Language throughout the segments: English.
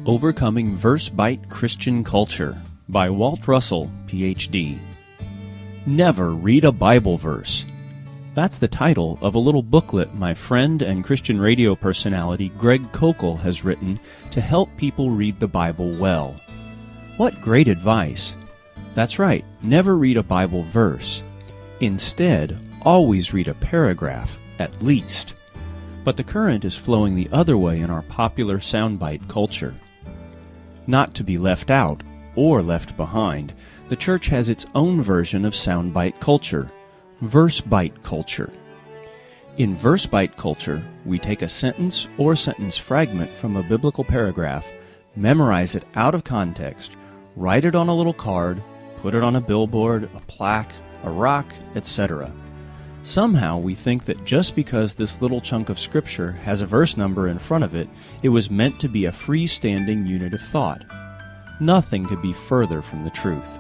Overcoming Verse-Bite Christian Culture by Walt Russell, Ph.D. Never read a Bible verse. That's the title of a little booklet my friend and Christian radio personality Greg Koukl has written to help people read the Bible well. What great advice! That's right, never read a Bible verse. Instead, always read a paragraph, at least. But the current is flowing the other way in our popular soundbite culture. Not to be left out or left behind, the church has its own version of soundbite culture, verse-bite culture. In verse-bite culture, we take a sentence or sentence fragment from a biblical paragraph, memorize it out of context, write it on a little card, put it on a billboard, a plaque, a rock, etc. Somehow we think that just because this little chunk of Scripture has a verse number in front of it, it was meant to be a freestanding unit of thought. Nothing could be further from the truth.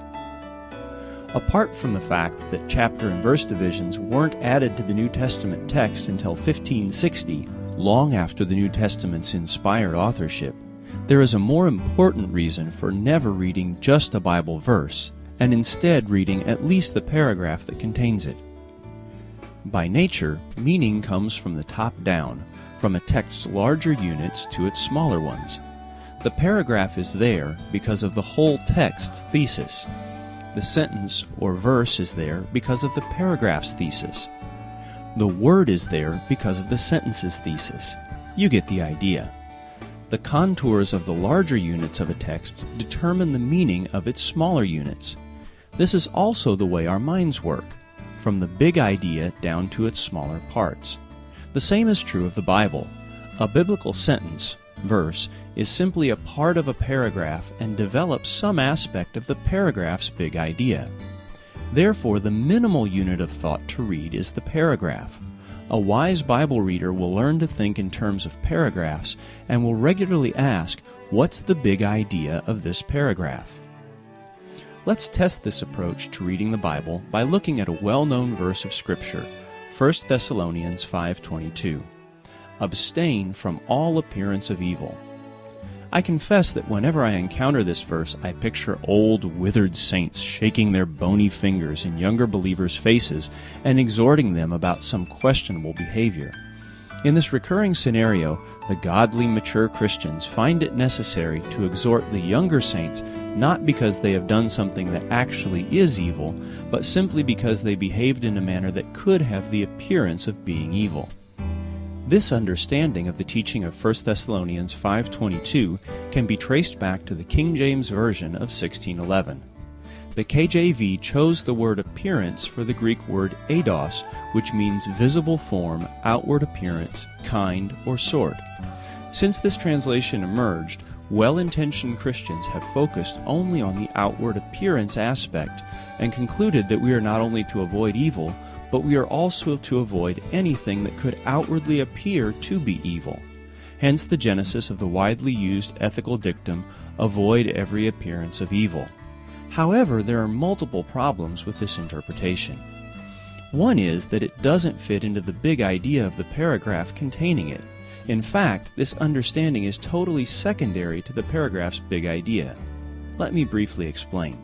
Apart from the fact that chapter and verse divisions weren't added to the New Testament text until 1560, long after the New Testament's inspired authorship, there is a more important reason for never reading just a Bible verse, and instead reading at least the paragraph that contains it. By nature, meaning comes from the top down, from a text's larger units to its smaller ones. The paragraph is there because of the whole text's thesis. The sentence or verse is there because of the paragraph's thesis. The word is there because of the sentence's thesis. You get the idea. The contours of the larger units of a text determine the meaning of its smaller units. This is also the way our minds work, from the big idea down to its smaller parts. The same is true of the Bible. A biblical sentence, verse, is simply a part of a paragraph and develops some aspect of the paragraph's big idea. Therefore, the minimal unit of thought to read is the paragraph. A wise Bible reader will learn to think in terms of paragraphs and will regularly ask, what's the big idea of this paragraph? Let's test this approach to reading the Bible by looking at a well-known verse of Scripture, 1 Thessalonians 5:22. Abstain from all appearance of evil. I confess that whenever I encounter this verse, I picture old, withered saints shaking their bony fingers in younger believers' faces and exhorting them about some questionable behavior. In this recurring scenario, the godly, mature Christians find it necessary to exhort the younger saints not because they have done something that actually is evil, but simply because they behaved in a manner that could have the appearance of being evil. This understanding of the teaching of 1 Thessalonians 5:22 can be traced back to the King James Version of 1611. The KJV chose the word appearance for the Greek word eidos, which means visible form, outward appearance, kind, or sort. Since this translation emerged, well-intentioned Christians have focused only on the outward appearance aspect and concluded that we are not only to avoid evil, but we are also to avoid anything that could outwardly appear to be evil. Hence the genesis of the widely used ethical dictum, avoid every appearance of evil. However, there are multiple problems with this interpretation. One is that it doesn't fit into the big idea of the paragraph containing it. In fact, this understanding is totally secondary to the paragraph's big idea. Let me briefly explain.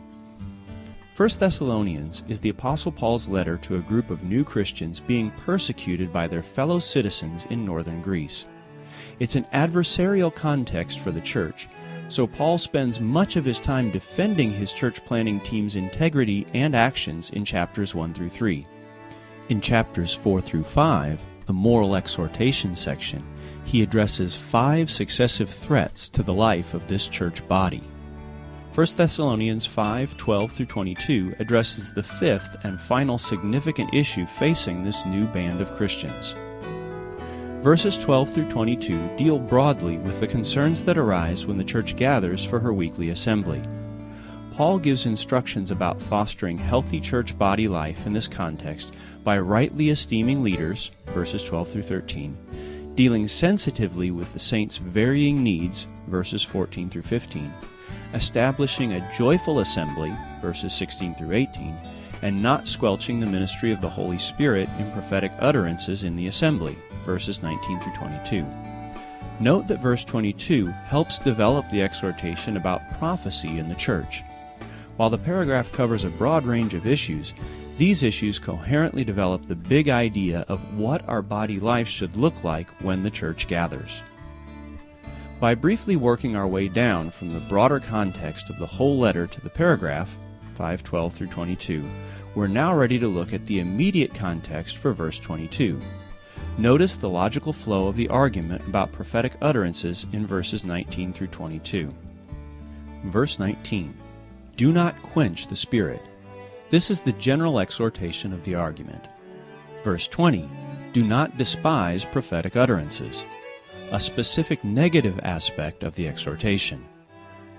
1 Thessalonians is the Apostle Paul's letter to a group of new Christians being persecuted by their fellow citizens in northern Greece. It's an adversarial context for the church, so Paul spends much of his time defending his church planting team's integrity and actions in chapters 1 through 3. In chapters 4 through 5, the moral exhortation section, he addresses 5 successive threats to the life of this church body. 1 Thessalonians 5:12 through 22 addresses the 5th and final significant issue facing this new band of Christians. Verses 12 through 22 deal broadly with the concerns that arise when the church gathers for her weekly assembly. Paul gives instructions about fostering healthy church body life in this context by rightly esteeming leaders, verses 12 through 13, dealing sensitively with the saints' varying needs, verses 14 through 15, establishing a joyful assembly, verses 16 through 18, and not squelching the ministry of the Holy Spirit in prophetic utterances in the assembly, verses 19 through 22. Note that verse 22 helps develop the exhortation about prophecy in the church. While the paragraph covers a broad range of issues, these issues coherently develop the big idea of what our body life should look like when the church gathers. By briefly working our way down from the broader context of the whole letter to the paragraph, 5:12 through 22, we're now ready to look at the immediate context for verse 22. Notice the logical flow of the argument about prophetic utterances in verses 19 through 22. Verse 19. Do not quench the Spirit. This is the general exhortation of the argument. Verse 20. Do not despise prophetic utterances. A specific negative aspect of the exhortation.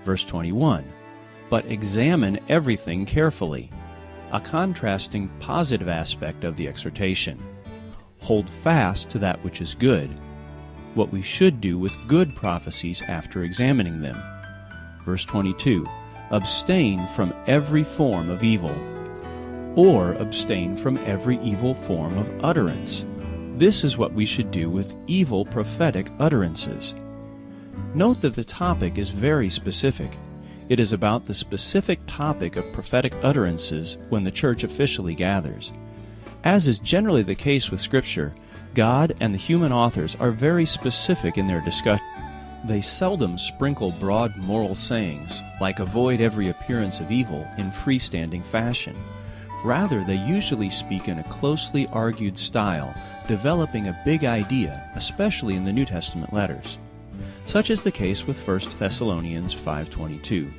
Verse 21. But examine everything carefully. A contrasting positive aspect of the exhortation. Hold fast to that which is good. What we should do with good prophecies after examining them. Verse 22. Abstain from every form of evil, or abstain from every evil form of utterance. This is what we should do with evil prophetic utterances. Note that the topic is very specific. It is about the specific topic of prophetic utterances when the church officially gathers. As is generally the case with Scripture, God and the human authors are very specific in their discussion. They seldom sprinkle broad moral sayings, like avoid every appearance of evil, in freestanding fashion. Rather, they usually speak in a closely argued style, developing a big idea, especially in the New Testament letters. Such is the case with 1 Thessalonians 5:22.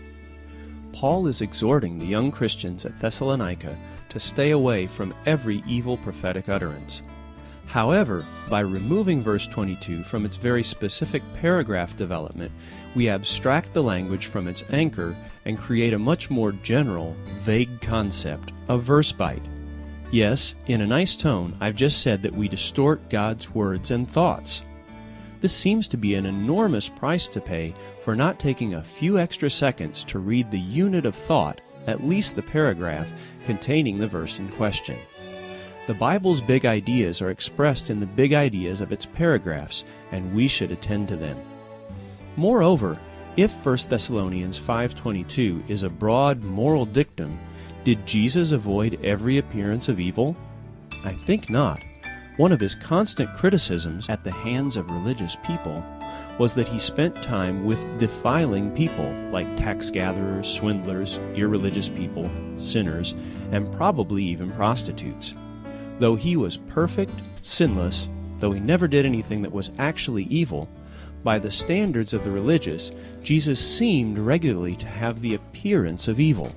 Paul is exhorting the young Christians at Thessalonica to stay away from every evil prophetic utterance. However, by removing verse 22 from its very specific paragraph development, we abstract the language from its anchor and create a much more general, vague concept, a verse bite. Yes, in a nice tone, I've just said that we distort God's words and thoughts. This seems to be an enormous price to pay for not taking a few extra seconds to read the unit of thought, at least the paragraph, containing the verse in question. The Bible's big ideas are expressed in the big ideas of its paragraphs, and we should attend to them. Moreover, if 1 Thessalonians 5:22 is a broad moral dictum, did Jesus avoid every appearance of evil? I think not. One of his constant criticisms at the hands of religious people was that he spent time with defiling people like tax gatherers, swindlers, irreligious people, sinners, and probably even prostitutes. Though he was perfect, sinless, though he never did anything that was actually evil, by the standards of the religious, Jesus seemed regularly to have the appearance of evil.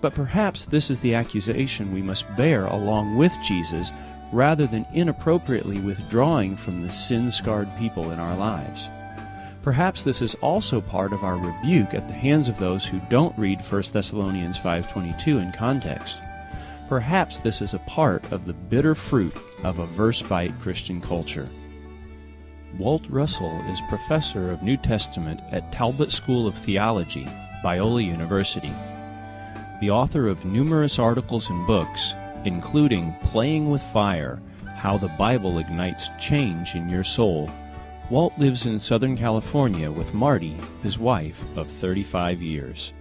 But perhaps this is the accusation we must bear along with Jesus, rather than inappropriately withdrawing from the sin-scarred people in our lives. Perhaps this is also part of our rebuke at the hands of those who don't read 1 Thessalonians 5:22 in context. Perhaps this is a part of the bitter fruit of a verse-bite Christian culture. Walt Russell is professor of New Testament at Talbot School of Theology, Biola University. The author of numerous articles and books, including Playing with Fire, How the Bible Ignites Change in Your Soul, Walt lives in Southern California with Marty, his wife of 35 years.